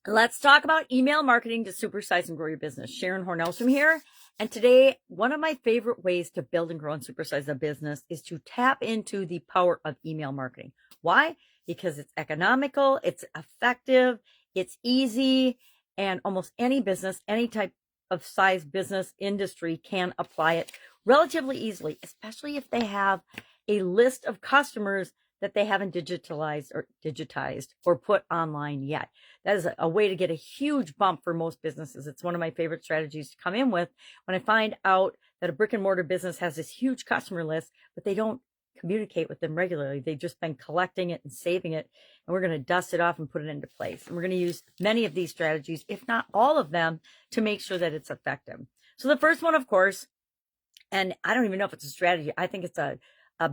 Let's talk about email marketing to supersize and grow your business. Sharon Horne-Ellstrom here. And today, one of my favorite ways to build and grow and supersize a business is to tap into the power of email marketing. Why? Because it's economical, it's effective, it's easy, and almost any business, any type of size business industry can apply it relatively easily, especially if they have a list of customers that they haven't digitized or put online yet. That is a way to get a huge bump for most businesses. It's one of my favorite strategies to come in with when I find out that a brick and mortar business has this huge customer list, but they don't communicate with them regularly. They've just been collecting it and saving it, and we're going to dust it off and put it into place. And we're going to use many of these strategies, if not all of them, to make sure that it's effective. So the first one, of course, and I don't even know if it's a strategy, I think it's a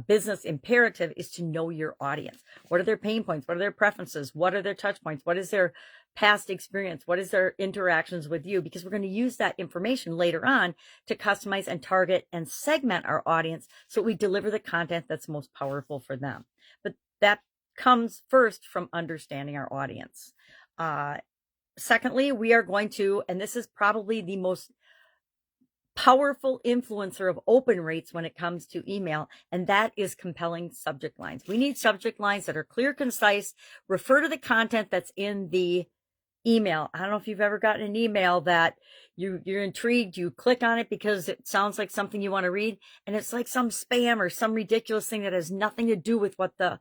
business imperative, is to know your audience. What are their pain points? What are their preferences? What are their touch points? What is their past experience? What is their interactions with you? Because we're going to use that information later on to customize and target and segment our audience so we deliver the content that's most powerful for them. But that comes first from understanding our audience. Secondly, we are going to, and this is probably the most powerful influencer of open rates when it comes to email, and that is compelling subject lines. We need subject lines that are clear, concise, refer to the content that's in the email. I don't know if you've ever gotten an email that you're intrigued, you click on it because it sounds like something you want to read, and it's like some spam or some ridiculous thing that has nothing to do with what the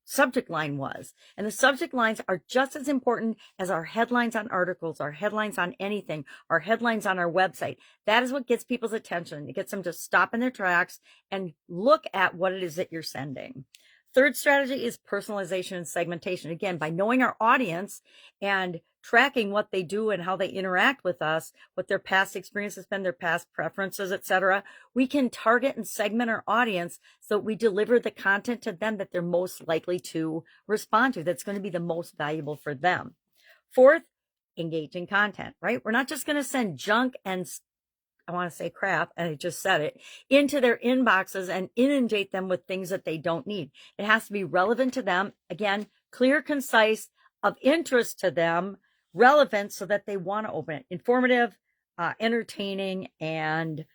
subject line was. And the subject lines are just as important as our headlines on articles, our headlines on anything, our headlines on our website. That is what gets people's attention. It gets them to stop in their tracks and look at what it is that you're sending. Third strategy is personalization and segmentation. Again, by knowing our audience and tracking what they do and how they interact with us, what their past experience has been, their past preferences, etc., we can target and segment our audience so we deliver the content to them that they're most likely to respond to, that's going to be the most valuable for them. Fourth, engaging content, right? We're not just going to send junk and I want to say crap, and I just said it, into their inboxes and inundate them with things that they don't need. It has to be relevant to them. Again, clear, concise, of interest to them, relevant so that they want to open it. Informative, entertaining, and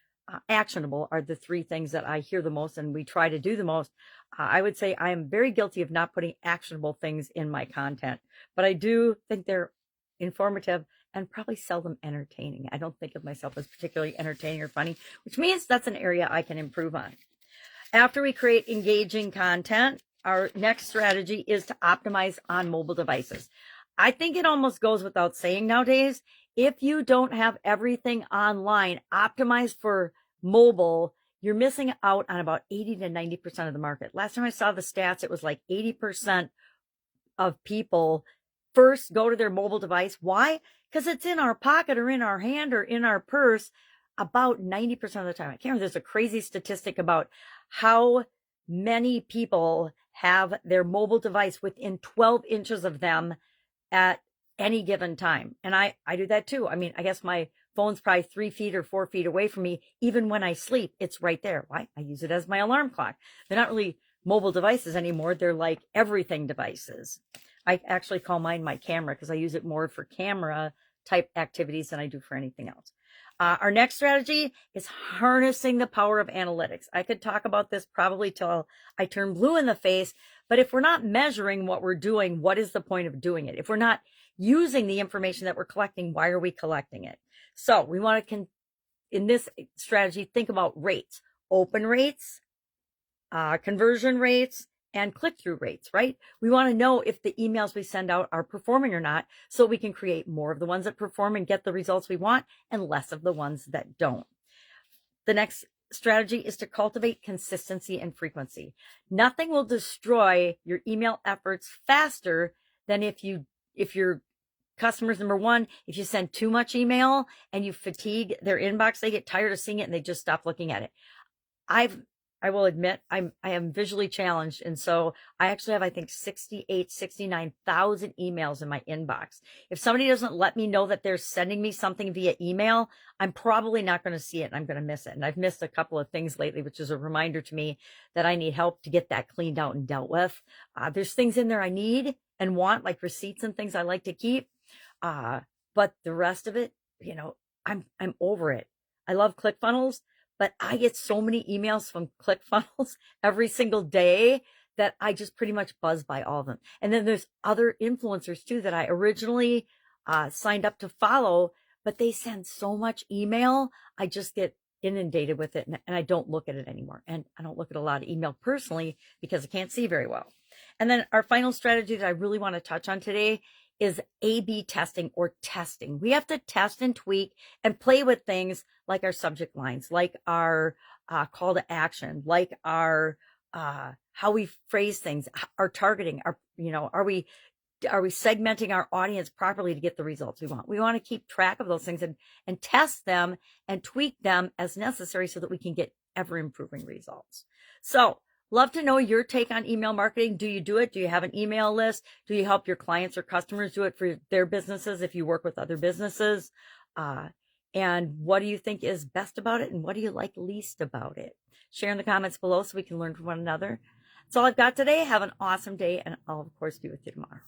actionable are the three things that I hear the most and we try to do the most. I would say I am very guilty of not putting actionable things in my content, but I do think they're informative and probably seldom entertaining. I don't think of myself as particularly entertaining or funny, which means that's an area I can improve on. After we create engaging content, our next strategy is to optimize on mobile devices. I think it almost goes without saying nowadays, if you don't have everything online optimized for mobile, you're missing out on about 80 to 90% of the market. Last time I saw the stats, it was like 80% of people first go to their mobile device. Why? Because it's in our pocket or in our hand or in our purse about 90% of the time. I can't remember, there's a crazy statistic about how many people have their mobile device within 12 inches of them at any given time. And I do that too. I mean, I guess my phone's probably 3 feet or 4 feet away from me. Even when I sleep, it's right there. Why? I use it as my alarm clock. They're not really mobile devices anymore. They're like everything devices. I actually call mine my camera because I use it more for camera type activities than I do for anything else. Our next strategy is harnessing the power of analytics. I could talk about this probably till I turn blue in the face, but if we're not measuring what we're doing, what is the point of doing it? If we're not using the information that we're collecting, why are we collecting it? So we want to, in this strategy, think about rates, open rates, conversion rates, and click-through rates, right? We want to know if the emails we send out are performing or not, so we can create more of the ones that perform and get the results we want and less of the ones that don't. The next strategy is to cultivate consistency and frequency. Nothing will destroy your email efforts faster than if your customers, number one, if you send too much email and you fatigue their inbox, they get tired of seeing it and they just stop looking at it. I've I will admit I am visually challenged. And so I actually have, I think, 69,000 emails in my inbox. If somebody doesn't let me know that they're sending me something via email, I'm probably not going to see it and I'm going to miss it. And I've missed a couple of things lately, which is a reminder to me that I need help to get that cleaned out and dealt with. There's things in there I need and want, like receipts and things I like to keep. But the rest of it, I'm over it. I love ClickFunnels, but I get so many emails from ClickFunnels every single day that I just pretty much buzz by all of them. And then there's other influencers too that I originally signed up to follow, but they send so much email. I just get inundated with it and I don't look at it anymore. And I don't look at a lot of email personally because I can't see very well. And then our final strategy that I really want to touch on today is A/B testing or testing. We have to test and tweak and play with things like our subject lines, like our call to action, like our how we phrase things, our targeting, are we segmenting our audience properly to get the results we want? We want to keep track of those things and test them and tweak them as necessary so that we can get ever improving results. So love to know your take on email marketing. Do you do it? Do you have an email list? Do you help your clients or customers do it for their businesses if you work with other businesses? And what do you think is best about it? And what do you like least about it? Share in the comments below so we can learn from one another. That's all I've got today. Have an awesome day, and I'll, of course, be with you tomorrow.